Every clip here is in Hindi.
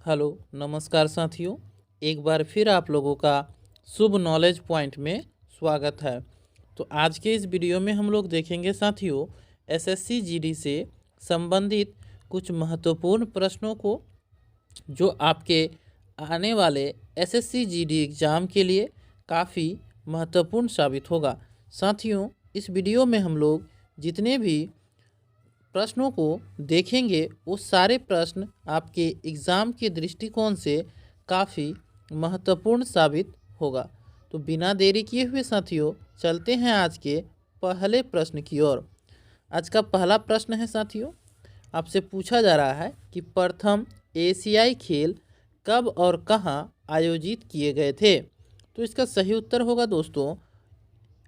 हेलो नमस्कार साथियों। एक बार फिर आप लोगों का शुभ नॉलेज पॉइंट में स्वागत है। तो आज के इस वीडियो में हम लोग देखेंगे साथियों एसएससी जीडी से संबंधित कुछ महत्वपूर्ण प्रश्नों को, जो आपके आने वाले एसएससी जीडी एग्ज़ाम के लिए काफ़ी महत्वपूर्ण साबित होगा। साथियों, इस वीडियो में हम लोग जितने भी प्रश्नों को देखेंगे वो सारे प्रश्न आपके एग्ज़ाम के दृष्टिकोण से काफ़ी महत्वपूर्ण साबित होगा। तो बिना देरी किए हुए साथियों चलते हैं आज के पहले प्रश्न की ओर। आज का पहला प्रश्न है साथियों, आपसे पूछा जा रहा है कि प्रथम एशियाई खेल कब और कहां आयोजित किए गए थे। तो इसका सही उत्तर होगा दोस्तों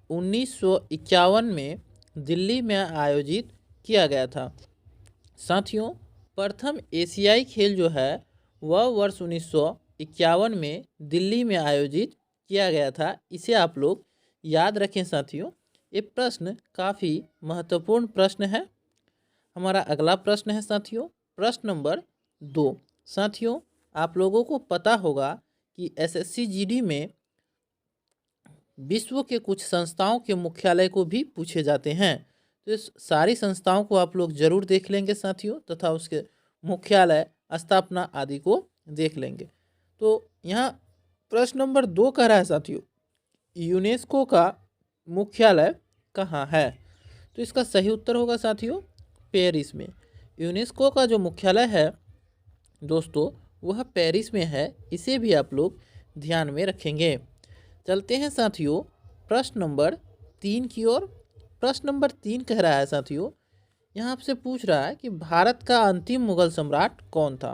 1951 में दिल्ली में आयोजित किया गया था। साथियों, प्रथम एशियाई खेल जो है वह वर्ष 1951 में दिल्ली में आयोजित किया गया था। इसे आप लोग याद रखें साथियों, ये प्रश्न काफ़ी महत्वपूर्ण प्रश्न है। हमारा अगला प्रश्न है साथियों प्रश्न नंबर 2। साथियों, आप लोगों को पता होगा कि एसएससी जीडी में विश्व के कुछ संस्थाओं के मुख्यालय को भी पूछे जाते हैं। तो इस सारी संस्थाओं को आप लोग जरूर देख लेंगे साथियों, तथा उसके मुख्यालय, स्थापना आदि को देख लेंगे। तो यहाँ प्रश्न नंबर 2 कह रहा है साथियों यूनेस्को का मुख्यालय कहाँ है। तो इसका सही उत्तर होगा साथियों पेरिस में। यूनेस्को का जो मुख्यालय है दोस्तों वह पेरिस में है। इसे भी आप लोग ध्यान में रखेंगे। चलते हैं साथियों प्रश्न नंबर 3 की ओर। प्रश्न नंबर 3 कह रहा है साथियों, यहाँ आपसे पूछ रहा है कि भारत का अंतिम मुगल सम्राट कौन था।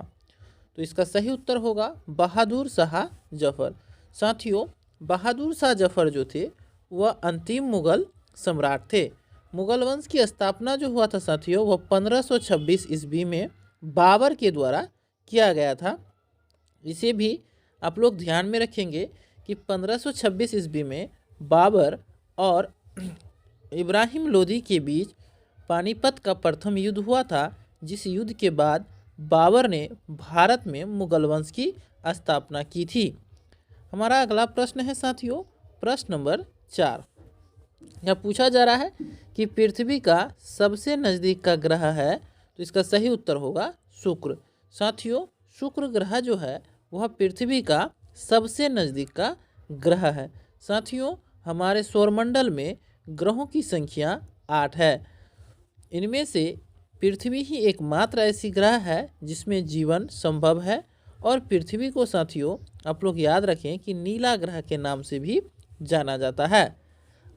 तो इसका सही उत्तर होगा बहादुर शाह जफर। साथियों, बहादुर शाह जफर जो थे वह अंतिम मुगल सम्राट थे। मुगल वंश की स्थापना जो हुआ था साथियों वह 1526 ईस्वी में बाबर के द्वारा किया गया था। इसे भी आप लोग ध्यान में रखेंगे कि 1526 ईस्वी में बाबर और इब्राहिम लोदी के बीच पानीपत का प्रथम युद्ध हुआ था, जिस युद्ध के बाद बाबर ने भारत में मुगल वंश की स्थापना की थी। हमारा अगला प्रश्न है साथियों प्रश्न नंबर 4। यह पूछा जा रहा है कि पृथ्वी का सबसे नज़दीक का ग्रह है। तो इसका सही उत्तर होगा शुक्र। साथियों, शुक्र ग्रह जो है वह पृथ्वी का सबसे नज़दीक का ग्रह है। साथियों, हमारे सौरमंडल में ग्रहों की संख्या 8 है। इनमें से पृथ्वी ही एकमात्र ऐसी ग्रह है जिसमें जीवन संभव है। और पृथ्वी को साथियों आप लोग याद रखें कि नीला ग्रह के नाम से भी जाना जाता है।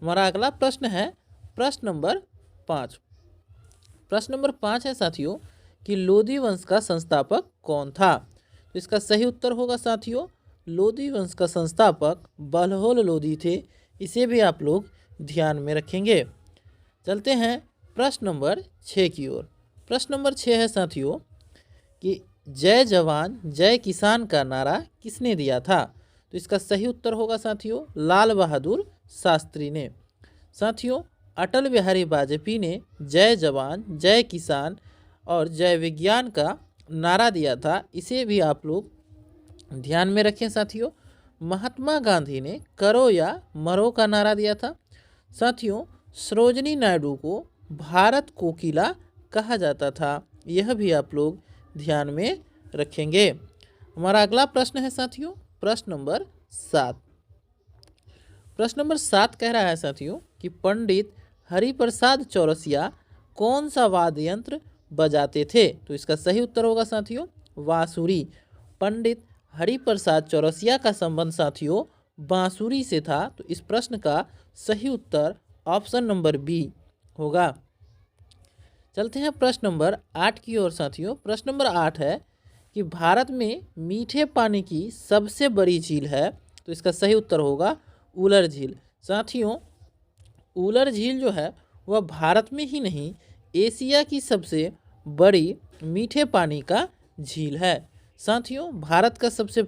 हमारा अगला प्रश्न है प्रश्न नंबर 5। प्रश्न नंबर 5 है साथियों कि लोदी वंश का संस्थापक कौन था। तो इसका सही उत्तर होगा साथियों लोदी वंश का संस्थापक बलहोल लोदी थे। इसे भी आप लोग ध्यान में रखेंगे। चलते हैं प्रश्न नंबर 6 की ओर। प्रश्न नंबर 6 है साथियों कि जय जवान जय किसान का नारा किसने दिया था। तो इसका सही उत्तर होगा साथियों लाल बहादुर शास्त्री ने। साथियों, अटल बिहारी वाजपेयी ने जय जवान जय किसान और जय विज्ञान का नारा दिया था। इसे भी आप लोग ध्यान में रखें साथियों। महात्मा गांधी ने करो या मरो का नारा दिया था। साथियों, सरोजनी नायडू को भारत कोकिला कहा जाता था। यह भी आप लोग ध्यान में रखेंगे। हमारा अगला प्रश्न है साथियों प्रश्न नंबर 7। प्रश्न नंबर 7 कह रहा है साथियों कि पंडित हरिप्रसाद चौरसिया कौन सा वाद्य यंत्र बजाते थे। तो इसका सही उत्तर होगा साथियों बांसुरी। पंडित हरिप्रसाद चौरसिया का संबंध साथियों बांसुरी से था। तो इस प्रश्न का सही उत्तर ऑप्शन नंबर बी होगा। चलते हैं प्रश्न नंबर 8 की ओर साथियों। प्रश्न नंबर 8 है कि भारत में मीठे पानी की सबसे बड़ी झील है। तो इसका सही उत्तर होगा उलर झील। साथियों, उलर झील जो है वह भारत में ही नहीं एशिया की सबसे बड़ी मीठे पानी का झील है। साथियों, भारत का सबसे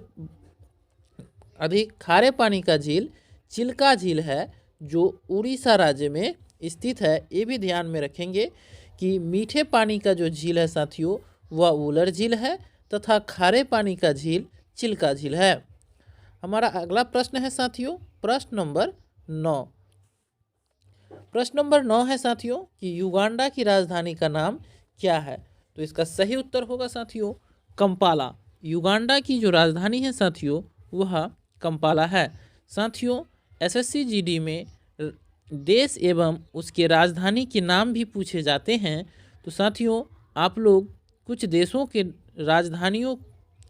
अधिक खारे पानी का झील चिल्का झील है जो उड़ीसा राज्य में स्थित है। ये भी ध्यान में रखेंगे कि मीठे पानी का जो झील है साथियों वह उलर झील है तथा खारे पानी का झील चिल्का झील है। हमारा अगला प्रश्न है साथियों प्रश्न नंबर 9। प्रश्न नंबर 9 है साथियों कि युगांडा की राजधानी का नाम क्या है। तो इसका सही उत्तर होगा साथियों कंपाला। युगांडा की जो राजधानी है साथियों वह कंपाला है। साथियों एसएससी जीडी में देश एवं उसके राजधानी के नाम भी पूछे जाते हैं। तो साथियों आप लोग कुछ देशों के राजधानियों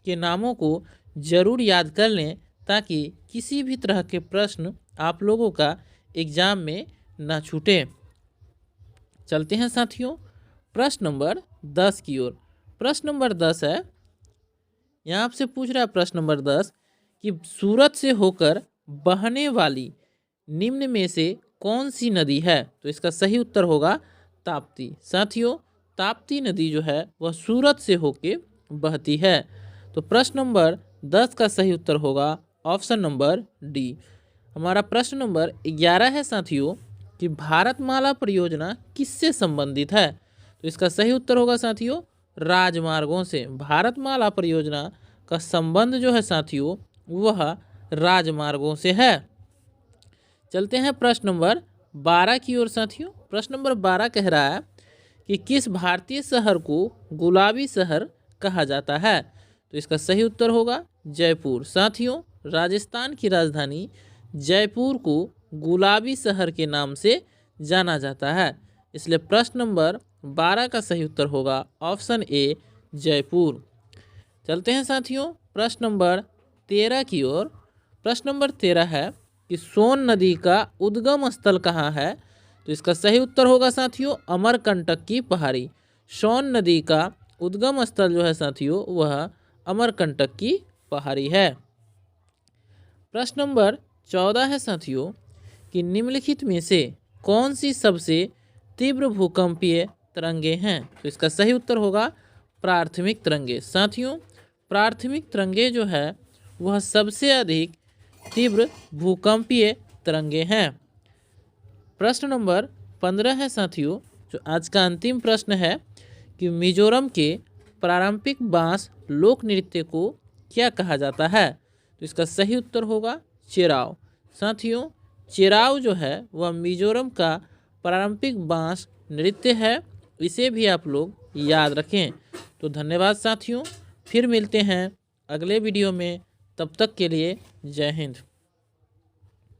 के नामों को जरूर याद कर लें ताकि किसी भी तरह के प्रश्न आप लोगों का एग्जाम में ना छूटे। चलते हैं साथियों प्रश्न नंबर 10 की ओर। प्रश्न नंबर 10 है, यहाँ आपसे पूछ रहा है प्रश्न नंबर 10 कि सूरत से होकर बहने वाली निम्न में से कौन सी नदी है। तो इसका सही उत्तर होगा ताप्ती। साथियों ताप्ती नदी जो है वह सूरत से होकर बहती है। तो प्रश्न नंबर 10 का सही उत्तर होगा ऑप्शन नंबर डी। हमारा प्रश्न नंबर 11 है साथियों कि भारतमाला परियोजना किससे संबंधित है। तो इसका सही उत्तर होगा साथियों राजमार्गों से। भारतमाला परियोजना का संबंध जो है साथियों वह राजमार्गों से है। चलते हैं प्रश्न नंबर 12 की ओर साथियों। प्रश्न नंबर 12 कह रहा है कि किस भारतीय शहर को गुलाबी शहर कहा जाता है। तो इसका सही उत्तर होगा जयपुर। साथियों राजस्थान की राजधानी जयपुर को गुलाबी शहर के नाम से जाना जाता है, इसलिए प्रश्न नंबर 12 का सही उत्तर होगा ऑप्शन ए जयपुर। चलते हैं साथियों प्रश्न नंबर 13 की ओर। प्रश्न नंबर 13 है कि सोन नदी का उद्गम स्थल कहाँ है। तो इसका सही उत्तर होगा साथियों अमरकंटक की पहाड़ी। सोन नदी का उद्गम स्थल जो है साथियों वह अमरकंटक की पहाड़ी है। प्रश्न नंबर 14 है साथियों कि निम्नलिखित में से कौन सी सबसे तीव्र भूकंपीय तरंगे हैं। तो इसका सही उत्तर होगा प्राथमिक तरंगे। साथियों प्राथमिक तरंगे जो है वह सबसे अधिक तीव्र भूकंपीय तरंगे हैं। प्रश्न नंबर 15 है साथियों जो आज का अंतिम प्रश्न है कि मिजोरम के पारंपरिक बांस लोक नृत्य को क्या कहा जाता है। तो इसका सही उत्तर होगा चेराव। साथियों चेराव जो है वह मिजोरम का पारंपरिक बांस नृत्य है, इसे भी आप लोग याद रखें। तो धन्यवाद साथियों, फिर मिलते हैं अगले वीडियो में, तब तक के लिए जय हिंद।